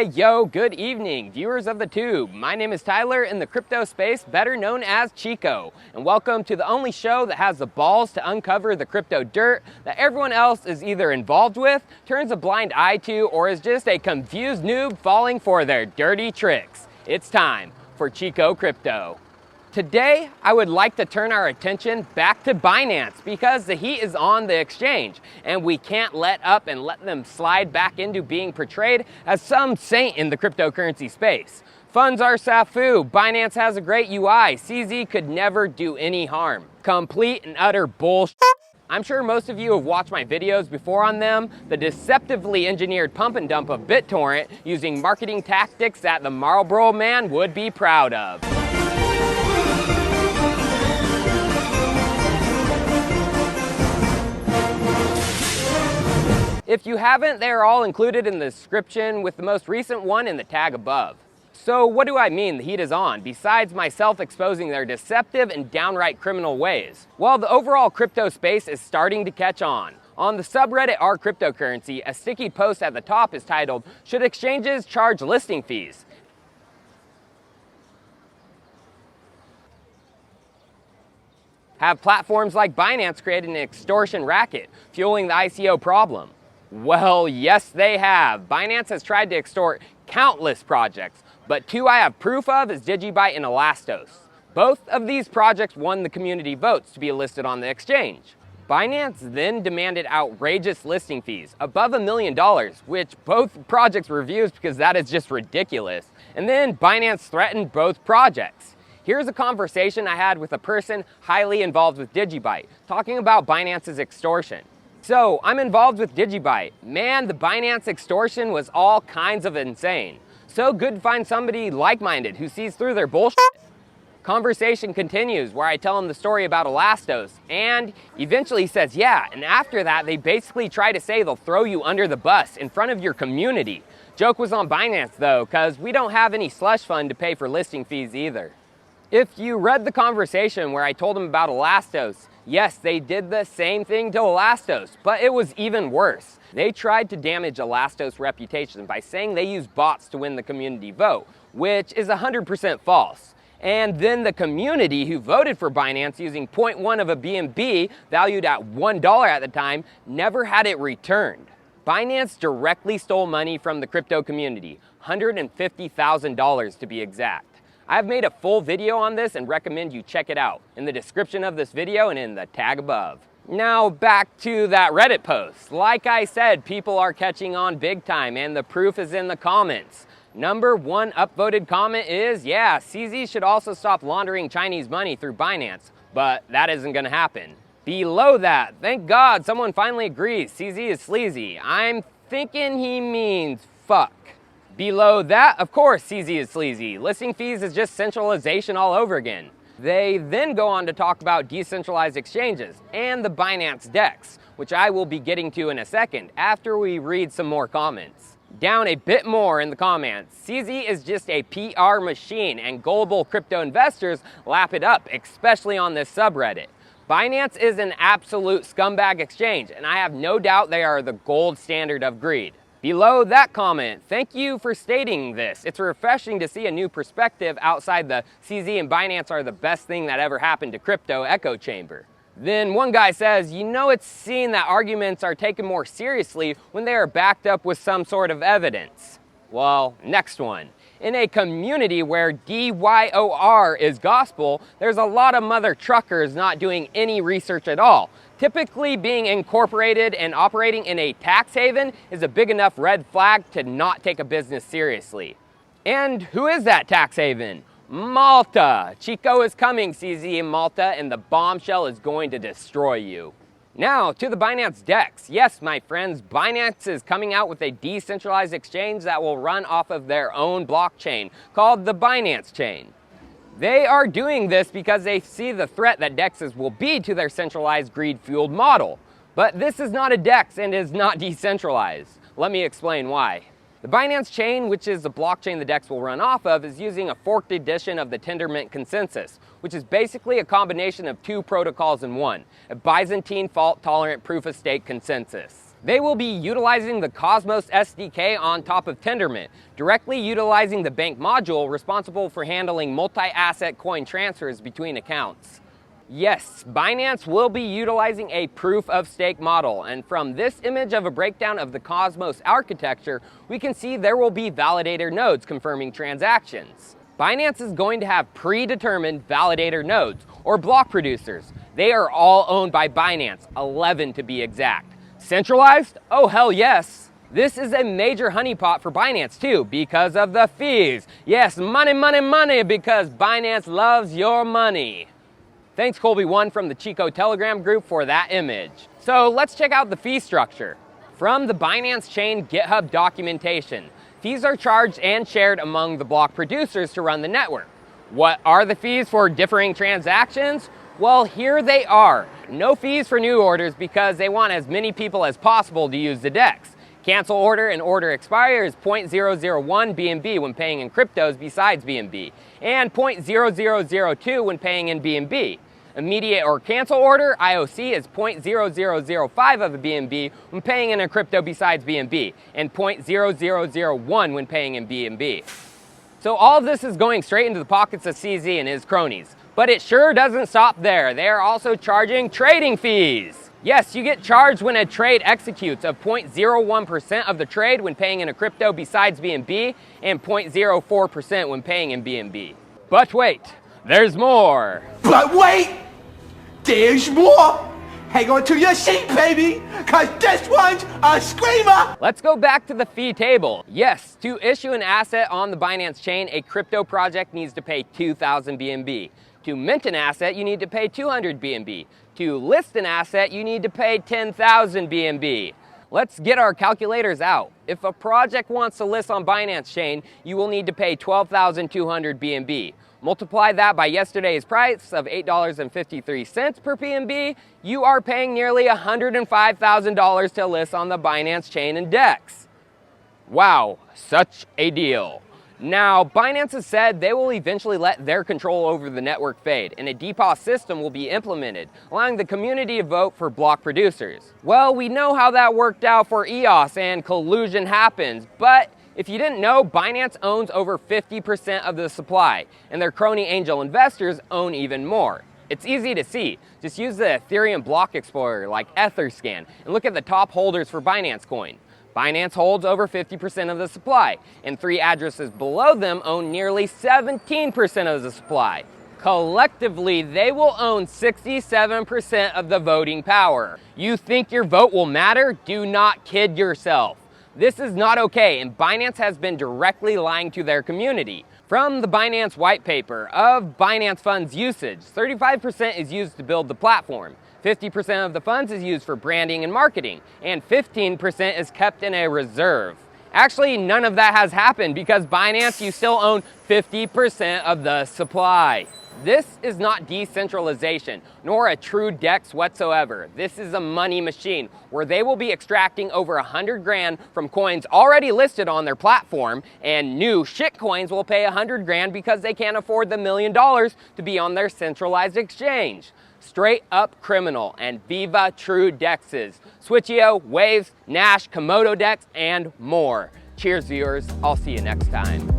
Hey, yo, good evening, viewers of the tube. My name is Tyler in the crypto space, better known as Chico, and welcome to the only show that has the balls to uncover the crypto dirt that everyone else is either involved with, turns a blind eye to, or is just a confused noob falling for their dirty tricks. It's time for Chico Crypto. Today, I would like to turn our attention back to Binance because the heat is on the exchange and we can't let up and let them slide back into being portrayed as some saint in the cryptocurrency space. Funds are SAFU, Binance has a great UI, CZ could never do any harm. Complete and utter bullshit. I'm sure most of you have watched my videos before on them, the deceptively engineered pump and dump of BitTorrent using marketing tactics that the Marlboro man would be proud of. If you haven't, they are all included in the description with the most recent one in the tag above. So what do I mean the heat is on, besides myself exposing their deceptive and downright criminal ways? Well, the overall crypto space is starting to catch on. On the subreddit Are Cryptocurrency, a sticky post at the top is titled, "Should exchanges charge listing fees?" Have platforms like Binance created an extortion racket, fueling the ICO problem? Well, yes, they have. Binance has tried to extort countless projects, but two I have proof of is Digibyte and Elastos. Both of these projects won the community votes to be listed on the exchange. Binance then demanded outrageous listing fees, above $1 million, which both projects refused because that is just ridiculous. And then Binance threatened both projects. Here's a conversation I had with a person highly involved with Digibyte, talking about Binance's extortion. So, I'm involved with Digibyte. Man, the Binance extortion was all kinds of insane. So good to find somebody like-minded who sees through their bullshit. Conversation continues where I tell him the story about Elastos, and eventually he says, yeah, and after that they basically try to say they'll throw you under the bus in front of your community. Joke was on Binance though, cause we don't have any slush fund to pay for listing fees either. If you read the conversation where I told him about Elastos, yes, they did the same thing to Elastos, but it was even worse. They tried to damage Elastos' reputation by saying they use bots to win the community vote, which is 100% false. And then the community who voted for Binance using 0.1 of a BNB, valued at $1 at the time, never had it returned. Binance directly stole money from the crypto community, $150,000 to be exact. I've made a full video on this and recommend you check it out in the description of this video and in the tag above. Now back to that Reddit post. Like I said, people are catching on big time and the proof is in the comments. Number one upvoted comment is, yeah, CZ should also stop laundering Chinese money through Binance, but that isn't gonna happen. Below that, thank God someone finally agrees CZ is sleazy. I'm thinking he means fuck. Below that, of course, CZ is sleazy. Listing fees is just centralization all over again. They then go on to talk about decentralized exchanges and the Binance Dex, which I will be getting to in a second after we read some more comments. Down a bit more in the comments, CZ is just a PR machine and gullible crypto investors lap it up, especially on this subreddit. Binance is an absolute scumbag exchange, and I have no doubt they are the gold standard of greed. Below that comment, thank you for stating this. It's refreshing to see a new perspective outside the CZ and Binance are the best thing that ever happened to crypto echo chamber. Then one guy says, you know it's seen that arguments are taken more seriously when they are backed up with some sort of evidence. Well, next one. In a community where DYOR is gospel, there's a lot of mother truckers not doing any research at all. Typically being incorporated and operating in a tax haven is a big enough red flag to not take a business seriously. And who is that tax haven? Malta. Chico is coming, CZ in Malta, and the bombshell is going to destroy you. Now to the Binance Dex. Yes, my friends, Binance is coming out with a decentralized exchange that will run off of their own blockchain called the Binance Chain. They are doing this because they see the threat that DEXs will be to their centralized greed-fueled model. But this is not a DEX and is not decentralized. Let me explain why. The Binance chain, which is the blockchain the DEX will run off of, is using a forked edition of the Tendermint consensus, which is basically a combination of two protocols in one, a Byzantine fault-tolerant proof-of-stake consensus. They will be utilizing the Cosmos SDK on top of Tendermint, directly utilizing the bank module responsible for handling multi-asset coin transfers between accounts. Yes, Binance will be utilizing a proof-of-stake model, and from this image of a breakdown of the Cosmos architecture, we can see there will be validator nodes confirming transactions. Binance is going to have predetermined validator nodes, or block producers. They are all owned by Binance, 11 to be exact. Centralized? Oh hell yes! This is a major honeypot for Binance too, because of the fees. Yes, money, money, money, because Binance loves your money. Thanks Colby1 from the Chico Telegram group for that image. So let's check out the fee structure. From the Binance Chain GitHub documentation, fees are charged and shared among the block producers to run the network. What are the fees for differing transactions? Well, here they are. No fees for new orders because they want as many people as possible to use the DEX. Cancel order and order expire is 0.001 BNB when paying in cryptos besides BNB, and 0.0002 when paying in BNB. Immediate or cancel order, IOC, is 0.0005 of a BNB when paying in a crypto besides BNB, and 0.0001 when paying in BNB. So all of this is going straight into the pockets of CZ and his cronies. But it sure doesn't stop there. They are also charging trading fees. Yes, you get charged when a trade executes of 0.01% of the trade when paying in a crypto besides BNB, and 0.04% when paying in BNB. But wait, there's more. But wait, there's more. Hang on to your seat, baby, cause this one's a screamer. Let's go back to the fee table. Yes, to issue an asset on the Binance chain, a crypto project needs to pay 2,000 BNB. To mint an asset, you need to pay 200 BNB. To list an asset, you need to pay 10,000 BNB. Let's get our calculators out. If a project wants to list on Binance chain, you will need to pay 12,200 BNB. Multiply that by yesterday's price of $8.53 per BNB, you are paying nearly $105,000 to list on the Binance chain and DEX. Wow, such a deal. Now, Binance has said they will eventually let their control over the network fade, and a dPOS system will be implemented, allowing the community to vote for block producers. Well, we know how that worked out for EOS and collusion happens, but if you didn't know, Binance owns over 50% of the supply, and their crony angel investors own even more. It's easy to see. Just use the Ethereum block explorer like Etherscan and look at the top holders for Binance Coin. Binance holds over 50% of the supply, and 3 addresses below them own nearly 17% of the supply. Collectively, they will own 67% of the voting power. You think your vote will matter? Do not kid yourself. This is not okay, and Binance has been directly lying to their community. From the Binance Whitepaper of Binance funds usage, 35% is used to build the platform. 50% of the funds is used for branding and marketing, and 15% is kept in a reserve. Actually, none of that has happened because Binance, you still own 50% of the supply. This is not decentralization, nor a true DEX whatsoever. This is a money machine where they will be extracting over 100 grand from coins already listed on their platform, and new shit coins will pay 100 grand because they can't afford the $1 million to be on their centralized exchange. Straight up criminal, and viva true DEXs. Switcheo, Waves, Nash, Komodo DEX, and more. Cheers, viewers. I'll see you next time.